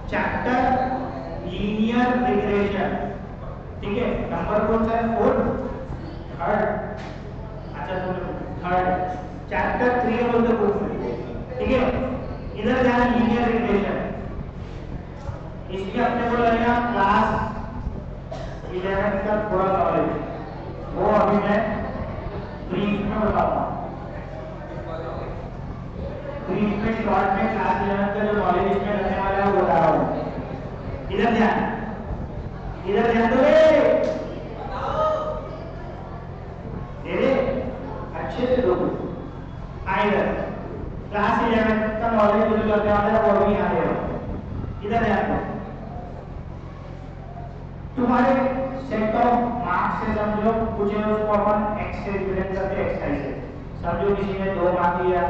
Chapter linear regression, ठीक है। Number कौन सा है? 4, थर्ड। अच्छा थर्ड चैप्टर 3 है बोलते बुक में, ठीक है। इधर ध्यान, लीनियर रिग्रेशन, इसमें अपने को लगेगा क्लास 11 का थोड़ा नॉलेज, वो अभी मैं ब्रीफ में बताता हूँ। ब्रीफ में शॉर्ट में क्लास 11 का जो नॉलेज इसमें लगने वाला है वो बता रहा हूँ। इधर ध्यान, इधर ध्यान दो रे, अच्छे से दो। इधर क्लास 11 का नॉलेज जो लगने वाला है वो अभी यहाँ दे। इधर ध्यान दो, तुम्हारे सेट ऑफ मार्क्स से समझो कुछ है, उसको अपन एक्स से रिप्रेजेंट करते हैं, एक्स से समझो। किसी ने 2 मार्क लिया,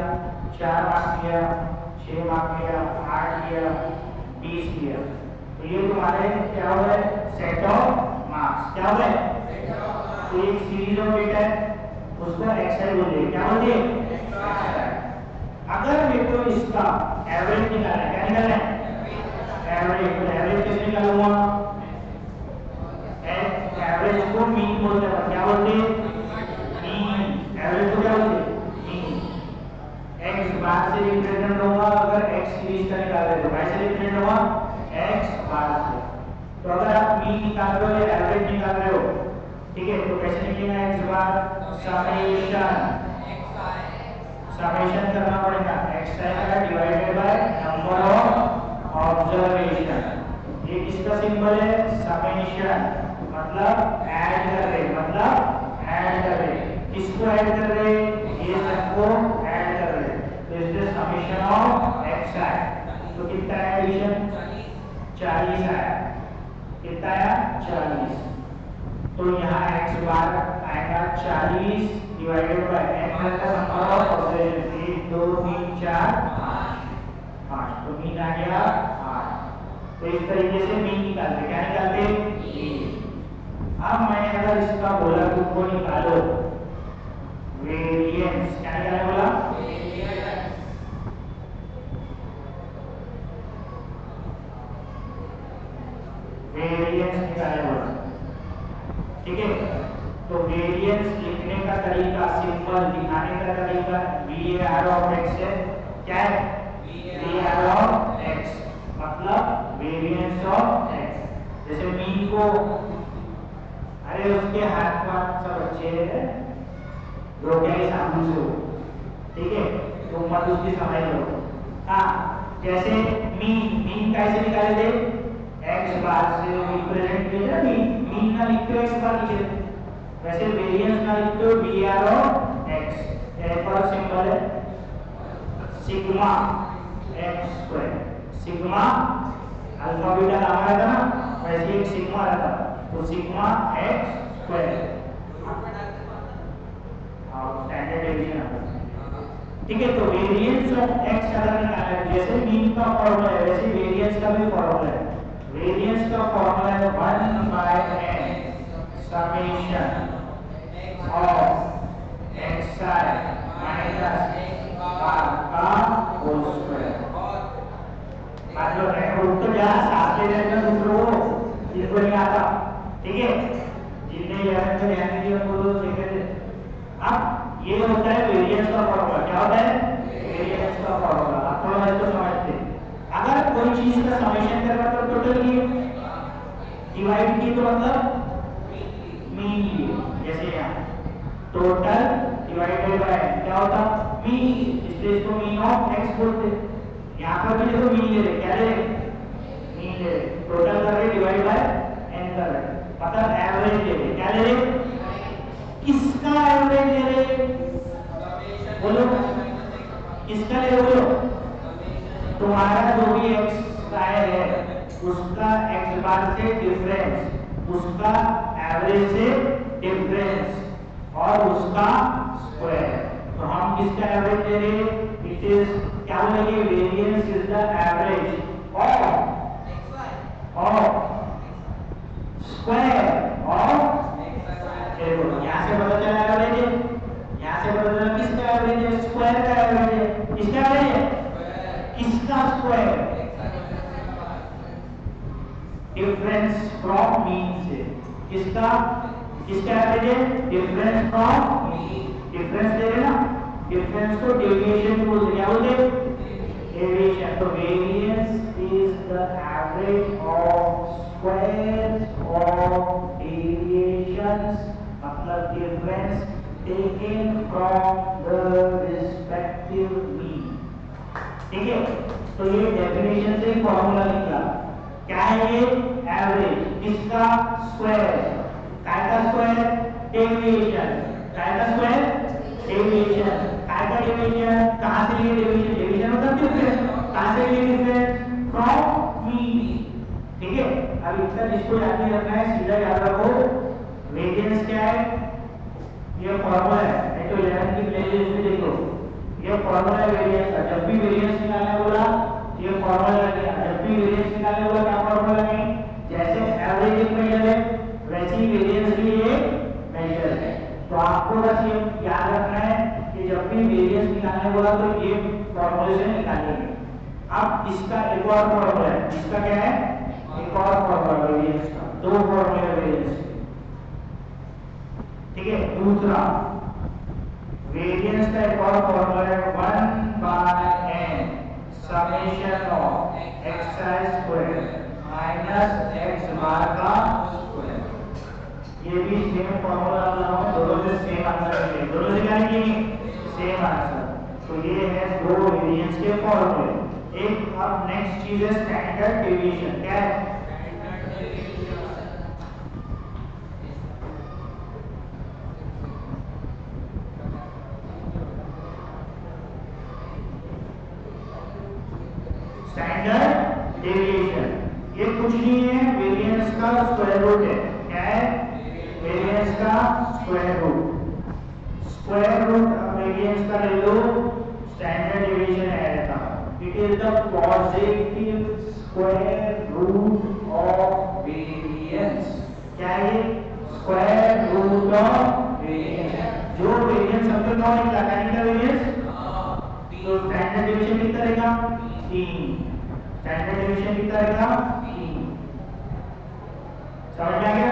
4 मार्क लिया, 6 मार्क लिया, 8 लिया, 20 लिया, तो ये तुम्हारे क्या हुआ है? Set of marks. क्या हुआ है? तो एक सीरीज ऑफ डेटा है, उसको एक्सआई बोलते हैं। क्या बोलते हैं? अगर मेरे को इसका एवरेज निकालना है, क्या निकालना है? एवरेज। तो एवरेज कैसे निकालूंगा? एवरेज को मीन बोलते हैं। क्या बोलते हैं? मीन। एवरेज को क्या बोलते हैं? मीन। एक्स बार से रिप्रेजेंट होगा, अगर एक्स सीरीज का निकाल रहे तो y से रिप्रेजेंट होगा एक्स बार से। तो अगर आप मीन निकाल रहे हो या एवरेज निकाल रहे हो, ठीक है, तो कैसे निकलेगा? एक्स बार समेशन करना पड़ेगा, एक्स का divided by number of observation. ये किसका सिंबल है? समेशन, मतलब ऐड कर रहे, मतलब ऐड कर रहे। किसको ऐड कर रहे? ये सबको ऐड कर रहे। तो इससे समेशन ऑफ एक्स है। तो कितना है एडिशन? 40 है। कितना है? 40। तो यहाँ एक्स बार आएगा 40 डिवाइडेड बाय एक्स का नंबर ऑफ ऑब्जर्वेशन, 1 2 3 4 5। तो मीन आ गया 8। तो इस तरीके से मीन निकालते। क्या निकालते? अब मैंने अगर इसका बोला तुमको निकालो वेरिएंस, क्या निकालने बोला? वेरिएंस निकालने बोला, ठीक है। तो वेरिएंस लिखने का तरीका, सिंबल दिखाने का तरीका VAR ऑफ x है। क्या है? VAR ऑफ x मतलब वेरिएंस ऑफ x। जैसे मीन को, अरे उसके हाथ पाथ सब अच्छे हैं, रोके साबुन से हो, ठीक है, तो मत उसकी समझ लो। हाँ, जैसे मीन कैसे निकाले थे? एक्स बार से रिप्रेजेंट किया, मीन ना लिखते हो एक्स बार लिखे, वैसे वेरिएंस ना लिखते हो VAR ऑफ एक्स। एक और सिंबल है sigma x square. Sigma alpha beta gamma रहता ना, वैसे एक सिग्मा रहता, तो sigma x square. Standard deviation, ठीक है। तो वेरिएंस ऑफ एक्स अगर निकालना है, जैसे मीन का फॉर्मूला है वैसे वेरिएंस का भी फॉर्मूला है। वेरिएंस का फॉर्मूला है 1/n summation of xi minus r का होल स्क्वायर। मतलब है उत्तर जा साथ ले लेना दूसरों को, जिनको नहीं आता, ठीक है, जिनने यार को ध्यान दिया वो तो देख लेते। अब ये होता है वेरिएंस का फॉर्मूला। क्या होता है? वेरिएंस का फॉर्मूला। आप थोड़ा इसको समझते हैं। अगर कोई चीज का समेशन करना तो टोटल की डिवाइड की तो मतलब मीन की, जैसे यहाँ टोटल डिवाइडेड बाय क्या होता? मीन, इसलिए इसको मीन ऑफ एक्स बोलते हैं। यहाँ पर भी देखो मीन ले रहे, क्या ले रहे? मीन ले रहे, टोटल कर रहे डिवाइड बाय n कर रहे, मतलब एवरेज ले रहे। क्या ले रहे? किसका एवरेज ले रहे? बोलो किसका ले रहे? बोलो तुम्हारा जो भी x है उसका x बार से डिफरेंस, उसका एवरेज से डिफरेंस और उसका स्क्वायर। तो हम किसका एवरेज ले रहे हैं? इट इज क्या बोलेंगे? Variance is the average of square of. देखो यहाँ से पता चला एवरेज है, यहाँ से पता चला किसका एवरेज है? स्क्वायर का एवरेज है। किसका एवरेज है? किसका स्क्वायर? डिफरेंस फ्रॉम मीन से। किसका किसका एवरेज है? Difference from mean. डिफरेंस दे रहे ना, डिफरेंस को डेविएशन बोलते हैं। क्या बोलते हैं? डेविएशन। तो variance is the average of squares of deviations, मतलब difference taken from the respective mean. ठीक है, तो ये डेफिनेशन से फॉर्मूला निकला। क्या है ये? एवरेज। किसका? स्क्वायर। काय का स्क्वायर? डेविएशन। काय का स्क्वायर? डेविएशन। काय का डेविएशन? कहां से लिए डेविएशन? डेविएशन मतलब डिफरेंस। कहां से लिए डिफरेंस? From mean. ठीक है, अब इतना जिसको याद नहीं रखना है सीधा याद रखो, वेरिएंस क्या है? ये फॉर्मूला है, नहीं तो 11 की प्लेलिस्ट में देखो, ये फॉर्मूला है वेरिएंस का। जब भी वेरिएंस निकालने बोला ये फॉर्मूला लगेगा। जब भी वेरिएंस निकालने बोला क्या फॉर्मूला लगेगा? जैसे एवरेज एक मेजर है वैसे ही वेरिएंस भी एक मेजर है। तो आपको बस ये याद रखना है कि जब भी वेरिएंस निकालने बोला तो ये फॉर्मूले से निकालेंगे। अब इसका एक और फॉर्मूला है। इसका क्या है? एक और फॉर्मूला वेरिएंस का। दो फॉर्मूले वेरिएंस के। ठीक है, दूसरा वेरिएंस का एक और फॉर्मूला है 1/n summation of xi square minus x bar का स्क्वायर। ये भी सेम फॉर्मूला लगाओ, दोनों से सेम आंसर मिलेगा। दोनों से क्या निकलेंगे? Same answer. तो ये है दो वेरिएंस के फॉर्मूले। एक अब नेक्स्ट चीज है स्टैंडर्ड डेविएशन। क्या है? स्टैंडर्ड डेविएशन ये कुछ नहीं है, वेरिएंस का स्क्वायर रूट है। क्या है? वेरिएंस का स्क्वायर रूट। स्क्वायर रूट अब वेरिएंस का ले लो, स्टैंडर्ड डेविएशन आएगा। It is the positive square root of variance. क्या है? Square root of variance. जो वेरिएंस हमको कौन निकला? क्या निकला वेरिएंस? तो स्टैंडर्ड डेविएशन कितना रहेगा? 3। स्टैंडर्ड डेविएशन कितना रहेगा? 3। समझ में आ गया?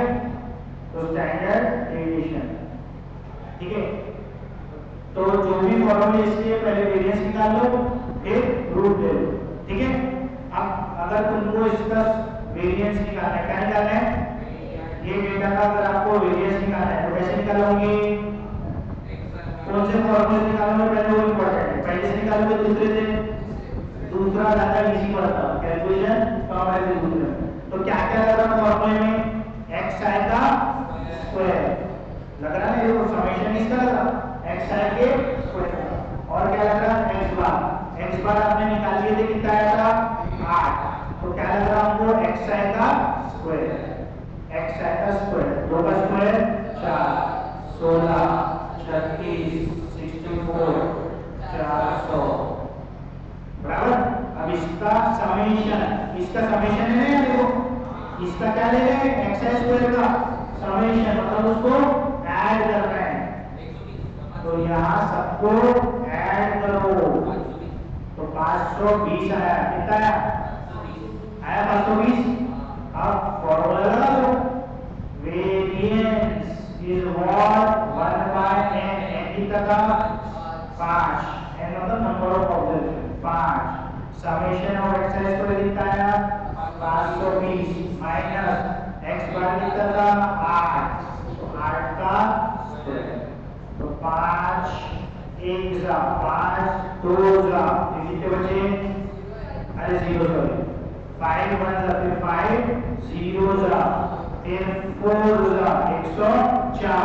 तो स्टैंडर्ड डेविएशन। ठीक है, तो जो भी फॉर्मूले इसके पहले वेरिएंस निकाल लो फिर रूट ले लो। ठीक है, अब अगर तुमको इसका वेरिएंस निकालना है, क्या निकालना है? ये डेटा का अगर आपको वेरिएंस निकालना है तो कैसे निकालोगे? कौन से फॉर्मूले निकालोगे? पहले वो इंपॉर्टेंट है। पहले से निकालोगे दूसरे से? दूसरा ज्यादा इजी पड़ता है, कैलकुलेशन कम है से दूसरा। तो क्या क्या लग रहा है फॉर्मूले में? xi का स्क्वायर लग रहा है, ये समेशन इसका लग रहा xi के स्क्वायर। और क्या लग रहा है? x बार आपने निकाल लिए थे, कितना आया था? 8। तो क्या लग रहा है हमको? xi का स्क्वायर। xi का स्क्वायर, 2 का स्क्वायर 4, 16, 36, 64, 400 बराबर। अब इसका समेशन है ना, देखो इसका क्या ले रहे हैं? xi स्क्वायर का समेशन, मतलब उसको ऐड कर रहे हैं। तो यहाँ सबको ऐड करो तो 520 आया। कितना आया? 520। अब फॉर्मूला लगा दो, variance is what? 1/n। n कितना था? 5। n मतलब number of observation 5। Summation of x square कितना आया? 520 माइनस x बार कितना था? 8। तो 8 का स्क्वायर। तो 5 1 जा 5 2 जा, ये कितने बचे? अरे 0 सॉरी, 5 1 जा, फिर 5 0 जा, फिर 4 जा, 104।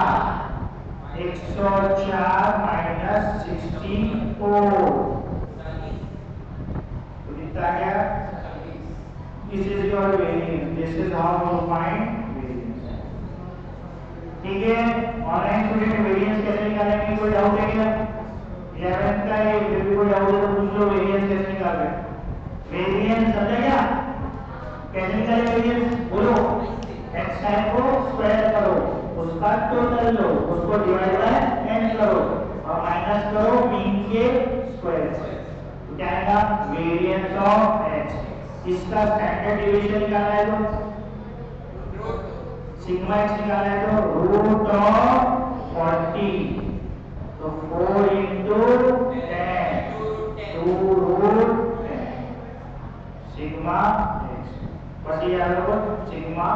104 माइनस 64 तो कितना गया? This is your variance. This is how you find variance. ठीक है, ऑनलाइन स्टूडेंट वेरिएंस कैसे निकालेंगे? कोई डाउट है क्या? 11th का ये फिर भी कोई डाउट है तो पूछ लो, वेरिएंस कैसे निकालते हैं? वेरिएंस समझा क्या? कैसे निकाले वेरिएंस? बोलो, xi को स्क्वायर करो, उसका टोटल लो, उसको डिवाइड बाय n करो और माइनस करो मीन के स्क्वायर से। तो क्या आएगा? Variance of x। इसका स्टैंडर्ड डेविएशन निकालना है तो सिग्मा एक्स निकालना है तो रूट ऑफ 40, तो 4 इंटू 10 2 रूट 10 सिग्मा एक्स। बस ये याद रखो सिग्मा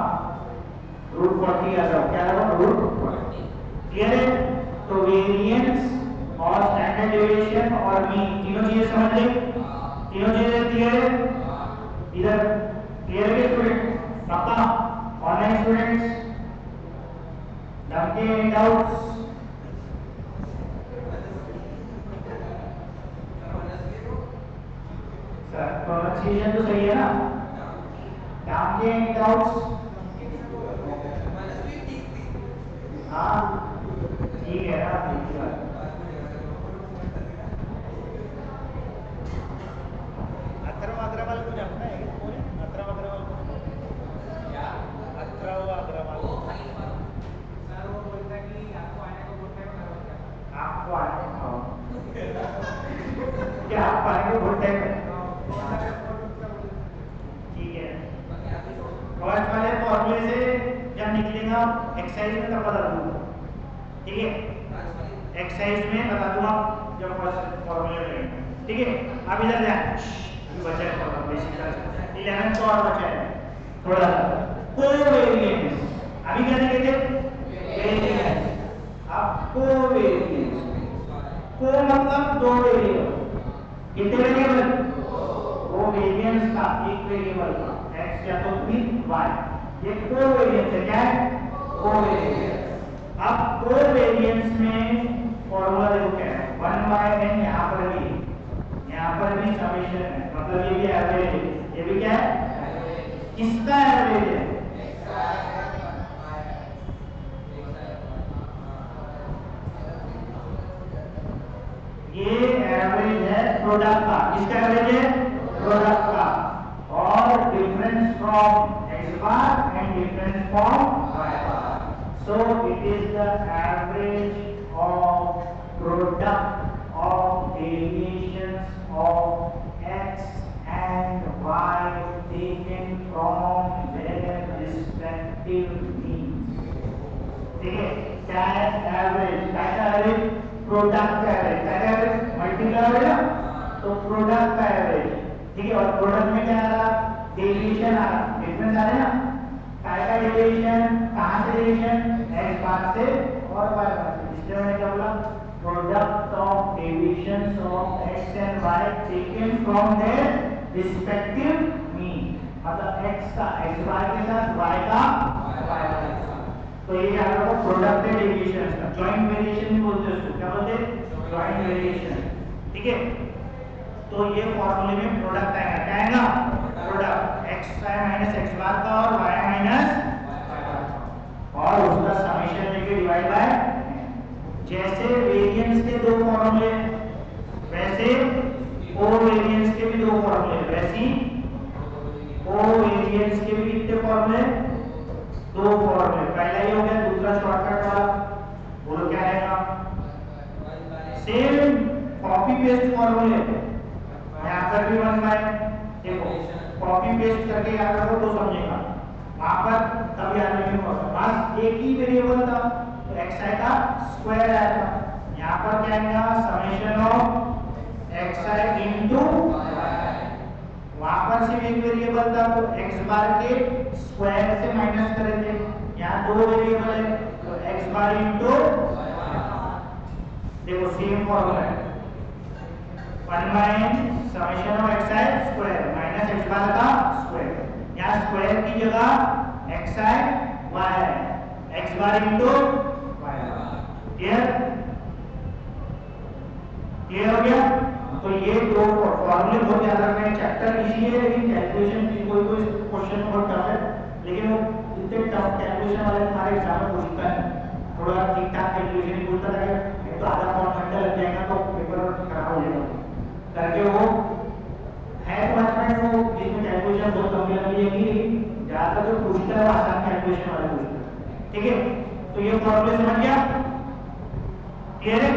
रूट 40 याद रखो, क्या रखो रूट 40। क्लियर है? तो वेरिएंस और स्टैंडर्ड डेविएशन और मीन तीनों चीजें समझ ली, तीनों चीजें क्लियर है? इधर क्लियर है स्टूडेंट? पक्का? Online students डमके any doubts? Sir pronunciation तो सही है ना? डमके एनी डाउट्स? हाँ ठीक है ना, ठीक है। अग्रवाल को जानता है कौन है? अग्रवाल को क्या? अग्रवाल सर वो बोलता है कि आपको आने को बोलते हैं, आपको आने को क्या आप आने को बोलते हैं? ठीक है, फर्स्ट वाले फॉर्मूले से जब निकलेगा एक्सरसाइज में तब बता दूंगा, ठीक है? एक्सरसाइज में बता दूंगा जब फर्स्ट फॉर्मूले में, ठीक है? अब इधर ध्यान बचा है फॉर्मूला बेसिक 11 को और बचा है थोड़ा सा कोवेरिएंस। अभी क्या देखे थे? वेरिएंस। अब कोवेरिएंस, को मतलब दो वेरिएबल, कितने वेरिएबल? वो वेरिएंस का एक वेरिएबल का x या तो फिर y, ये कोवेरिएंस है। क्या है? कोवेरिएंस। अब कोवेरिएंस में फॉर्मूला देखो क्या है, 1/n यहाँ पर भी समेशन है, मतलब ये भी एवरेज है, ये भी क्या है? किसका एवरेज है? ये एवरेज है प्रोडक्ट का, किसका एवरेज है? प्रोडक्ट का, और difference from x bar and difference from y bar, so it is the average of product of deviations of x and y taken from their respective means, ठीक है? क्या है एवरेज? क्या है एवरेज? प्रोडक्ट का average. क्या है average? Multiply है ना, तो प्रोडक्ट का एवरेज, ठीक है? और प्रोडक्ट में क्या आ रहा? डेविएशन आ रहा, डिफरेंस आ रहा है ना? काय का डेविएशन, कहां से डेविएशन? x बार से और y बार से, इसलिए मैंने क्या बोला? Product of deviations of x and y taken from their respective mean, मतलब x का x बार के साथ y का y बार के साथ, तो ये क्या होगा? प्रोडक्ट है डेविएशन का, जॉइंट वेरिएशन भी बोलते हैं उसको, क्या बोलते हैं? जॉइंट वेरिएशन, ठीक है? तो ये फॉर्मूले में प्रोडक्ट आएगा, क्या आएगा? Product x minus x bar का और y माइनस y बार का, और उसका समेशन लेके डिवाइड बाय। जैसे वेरिएंस के दो फॉर्मूले वैसे कोवेरिएंस के भी दो फॉर्मूले, वैसी कोवेरिएंस के भी कितने फॉर्मूले? दो फॉर्मूले। पहला ये हो गया, दूसरा शॉर्टकट वाला बोलो क्या रहेगा? सेम कॉपी पेस्ट फॉर्मूले, यहाँ पर भी 1/, देखो कॉपी पेस्ट करके याद रखो तो समझेगा, वहां पर तब याद रखेंगे। बस एक ही वेरिएबल था तो x का स्क्वायर आएगा, यहाँ पर क्या आएगा? Summation of xi into y, वहां पर सिर्फ एक वेरिएबल था तो x बार के स्क्वायर से माइनस करे थे, यहाँ दो वेरिएबल है तो x बार इनटू y, देखो सेम फॉर्मूला है, 1/n summation of xi square minus x bar का स्क्वायर, यहाँ स्क्वायर की जगह xi y, x bar into clear? Clear हो गया? तो ये दो फॉर्मूले बहुत याद रखना है, चैप्टर इजी है लेकिन कैलकुलेशन की कोई क्वेश्चन बहुत टफ है, लेकिन वो इतने टफ कैलकुलेशन वाले हमारे एग्जाम में पूछता है, थोड़ा ठीक ठाक कैलकुलेशन ही पूछता है, नहीं तो आधा पौन घंटा लग जाएगा तो पेपर खराब हो जाएगा करके, वो है क्लासमेट वो जिसमें कैलकुलेशन बहुत लंबी लंबी है, ज्यादातर जो पूछता है वो आसान कैलकुलेशन वाले पूछता है, ठीक है? तो ये फॉर्मूले समझ गया? क्लियर है?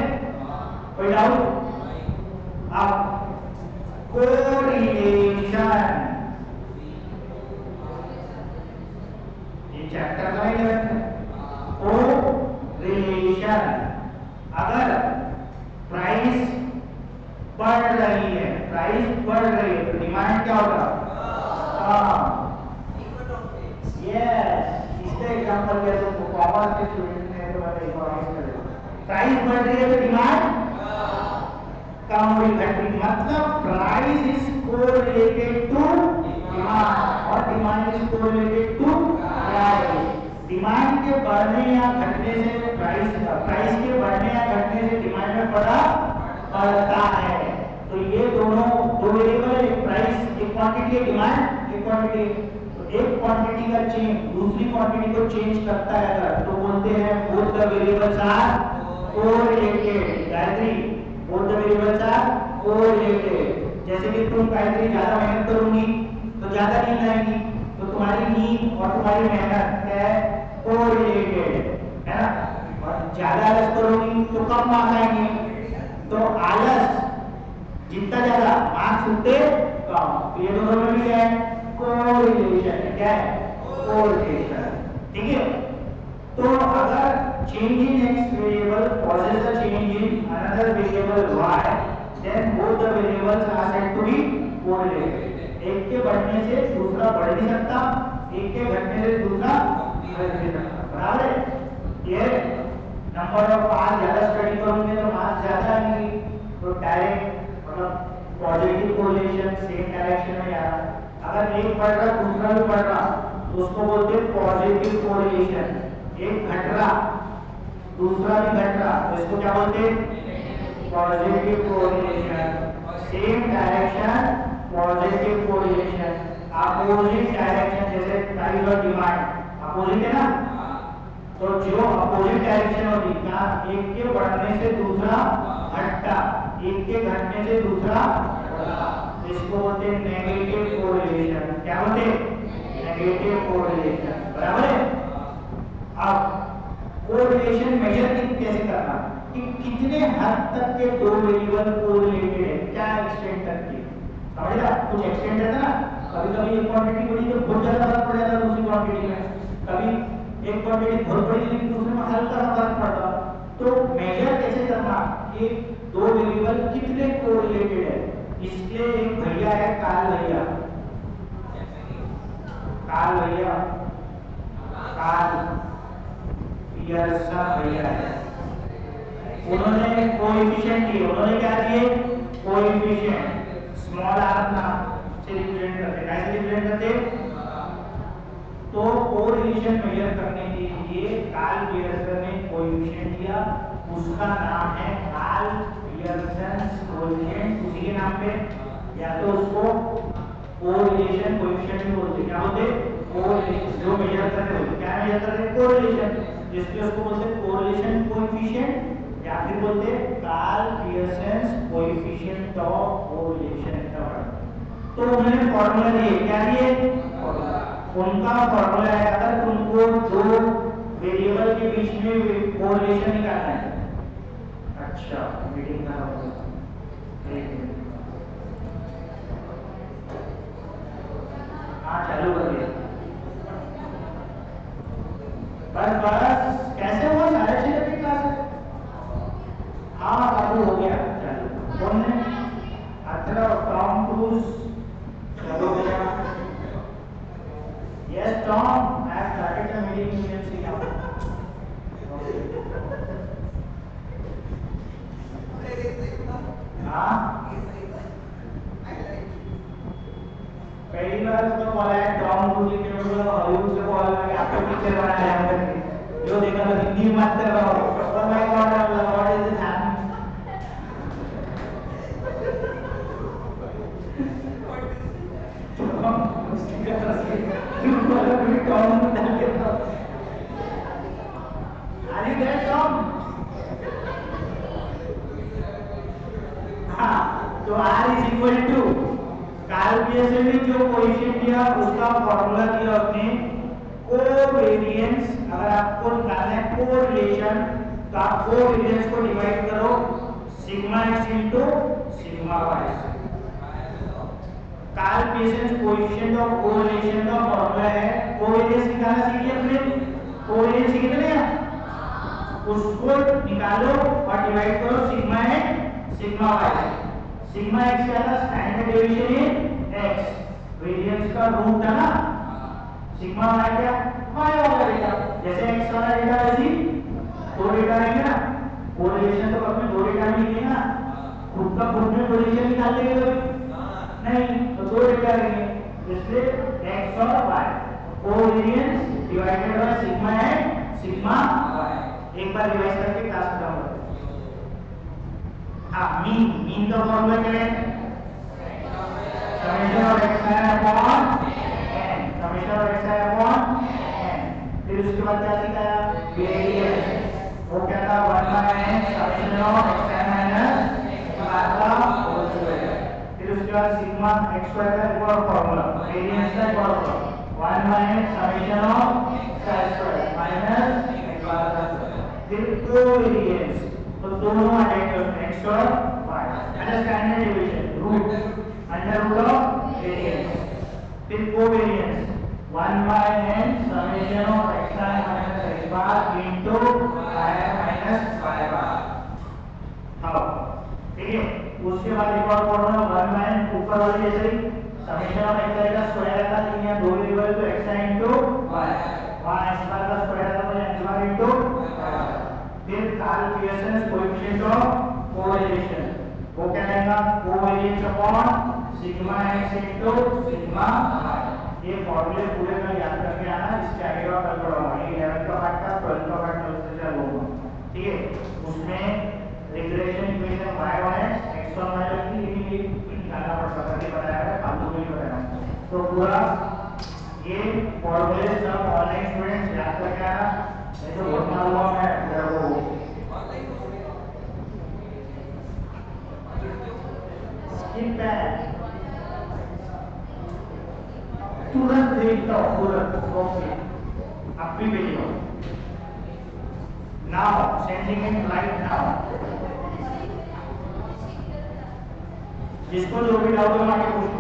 कोई डाउट? अब कोरिलेशन, ये चैप्टर का 11 है। कोरिलेशन, अगर प्राइस बढ़ रही है, प्राइस बढ़ रही है तो डिमांड क्या होगा? यस, इसका एग्जांपल दिया तो कॉमर्स के स्टूडेंट ने तो मैंने इकोनॉमिक्स में प्राइस बढ़ रही है तो डिमांड कम हुई, घटी, मतलब price is correlated to demand और demand is correlated to price. Demand के बढ़ने या घटने से प्राइस के बढ़ने या घटने से डिमांड में फर्क पड़ता है। तो ये दोनों दो वेरिएबल, एक प्राइस, एक क्वांटिटी, डिमांड, एक क्वांटिटी। तो एक क्वांटिटी का चेंज दूसरी क्वांटिटी को चेंज करता है अगर, तो बोलते हैं both the variables are correlated. Gayatri, both the variables are correlated. जैसे कि तुम गायत्री ज्यादा मेहनत करोगी तो ज्यादा नींद आएगी, तो तुम्हारी नींद और तुम्हारी मेहनत है कोरिलेटेड, है ना। और ज्यादा आलस करोगी तो कम मार्क्स आएंगे। तो आलस जितना ज्यादा, मार्क्स उतने कम। तो ये दोनों में भी है कोरिलेशन। क्या है? कोरिलेशन। ठीक है। तो अगर change in x variable causes a change in another variable y, then both the variables are said to be correlated. एक के बढ़ने से दूसरा बढ़ नहीं सकता, एक के घटने से दूसरा घट नहीं सकता। बराबर है? ये नंबर ऑफ मार्क्स ज्यादा स्टडी करोगे तो मार्क्स ज्यादा आएंगे, तो डायरेक्ट मतलब पॉजिटिव कोरिलेशन, सेम डायरेक्शन में जाना। अगर एक बढ़ रहा दूसरा भी बढ़ रहा तो उसको बोलते हैं पॉजिटिव कोरिलेशन। एक घट रहा दूसरा भी घट रहा तो इसको क्या बोलते हैं? Positive correlation. Same direction, positive correlation. Opposite direction, जैसे प्राइस और डिमांड अपोजिट है ना, तो जो अपोजिट डायरेक्शन होती है, एक के बढ़ने से दूसरा घटता, एक के घटने से दूसरा बढ़ता, इसको बोलते हैं नेगेटिव कोरिलेशन। क्या बोलते हैं? Negative correlation. बराबर है? अब कोरिलेशन मेजर कैसे करना कि कितने हद तक के दो वेरिएबल कोरिलेटेड है, क्या एक्सटेंट तक के, समझा? कुछ एक्सटेंट है ना, कभी-कभी एक क्वांटिटी बड़ी तो बहुत ज्यादा फर्क पड़ जाता है दूसरी क्वांटिटी में, कभी एक क्वांटिटी बहुत बड़ी लेकिन दूसरे में हल्का सा फर्क पड़ता। तो मेजर कैसे करना कि दो वेरिएबल कितने कोरिलेटेड है। इसलिए एक भैया है काल भैया, काल भैया, काल पियर्सन भैया है, उन्होंने कोएफिशिएंट दिए। उन्होंने क्या दिए? कोएफिशिएंट स्मॉल आर नाम से रिप्रेजेंट करते हैं। कैसे रिप्रेजेंट करते हैं? तो कोरिलेशन मेजर करने के लिए कार्ल पियर्सन ने कोएफिशिएंट दिया, उसका नाम है कार्ल पियर्सन कोएफिशिएंट। उसी के नाम पे या तो उसको कोरिलेशन कोएफिशिएंट भी बोलते हैं। क्या बोलते हैं? कोरिलेशन। जो मेजर करते हैं क्या मेजर करते हैं? कोरिलेशन। जिसके उसको बोलते हैं कोरिलेशन कोएफिशिएंट या फिर बोलते हैं Karl Pearson coefficient of correlation. तो उन्होंने फॉर्मूला दिए। क्या दिए? उनका फॉर्मूला है, अगर तुमको दो वेरिएबल के बीच में कोरिलेशन निकालना है। अच्छा, मीटिंग का हाँ चालू कर दिया। बस कैसे हुआ? 6:30 की क्लास है। हाँ बाबू हो गया। चलो कौन है? अच्छा, टॉम क्रूज। चलो भैया। Yes, Tom. I have started the meeting. You can see now. हाँ पहली बार उसको कॉल आया टॉम क्रूज लिखने में, हॉलीवुड से कॉल आया आपको पिक्चर बनाया है, जो देखा तो हिंदी में बात कर रहा हूँ। Oh my God, what is this happening? Are you there, Tom? हाँ, तो R is equal to Karl Pearson ने जो कोएफिशिएंट दिया उसका फॉर्मूला दिया उसने कोवेरिएंस। अगर आपको निकालना है कोरिलेशन तो आप कोवेरिएंस को डिवाइड करो sigma x into sigma y। Karl Pearson coefficient of correlation का फॉर्मूला है, कोवेरिएंस निकालना सीखिए अपने उसको निकालो और डिवाइड करो sigma x sigma y. Sigma x क्या था? Standard deviation in x, variance का रूट था ना। सिग्मा वाई क्या? वाई वाला डेटा, जैसे एक्स वाला डेटा वैसी दो डेटा रहेंगे ना, कोरिलेशन तो अपने दो डेटा में लिखेंगे ना, खुद का खुद में कोरिलेशन निकाल देंगे नहीं, तो दो डेटा रहेंगे, इसलिए एक्स और y covariance divided by sigma x sigma y. एक बार रिवाइज करके क्लास खत्म हो जाए। हाँ, मीन का फॉर्मूला क्या है? Summation of x i upon n, summation of x i upon n। फिर उसके बाद क्या सिखाया? वेरिएंस, वो क्या था? 1 by n summation of x i minus x का होल स्क्वायर। फिर उसके बाद सिग्मा x y का एक और फॉर्मूला, वेरिएंस का एक और formula 1 by n summation of x i square minus x bar का स्क्वायर। फिर कोवेरिएंस, तो दोनों आ जाएंगे उसमें x और y, understand division root under root of variance. फिर covariance 1 by n summation of x i minus x bar into y minus y bar. ठीक है, उसके बाद एक और फॉर्मूला 1 बाय n ऊपर वाले जैसे ही समेशन ऑफ x i का स्क्वायर आता है, लेकिन यहाँ दो वेरिएबल तो x i इनटू y, वहां x बार का स्क्वायर आता है तो x बार इनटू y। फिर Karl Pearson coefficient of correlation, वो क्या रहेगा? Covariance upon sigma x into sigma y। ये फॉर्मूले पूरे का याद करके आना, इसके आगे का कल पढ़ाऊंगा। ये 11 का पार्ट था, 12 का पार्ट कल से चालू होगा। ठीक है, उसमें regression equation y1 x1 y की ये निकालना पड़ता है, ये बताया है, फालतू नहीं बताया। तो पूरा ये फॉर्मूले सब ऑनलाइन स्टूडेंट्स याद करके आना, नहीं तो बहुत मालूम है वो स्किप है, तुरंत देखता हूँ तुरंत। ओके, अब भी भेजो now, sending it right now. जिसको जो भी डाउट हो आके पूछ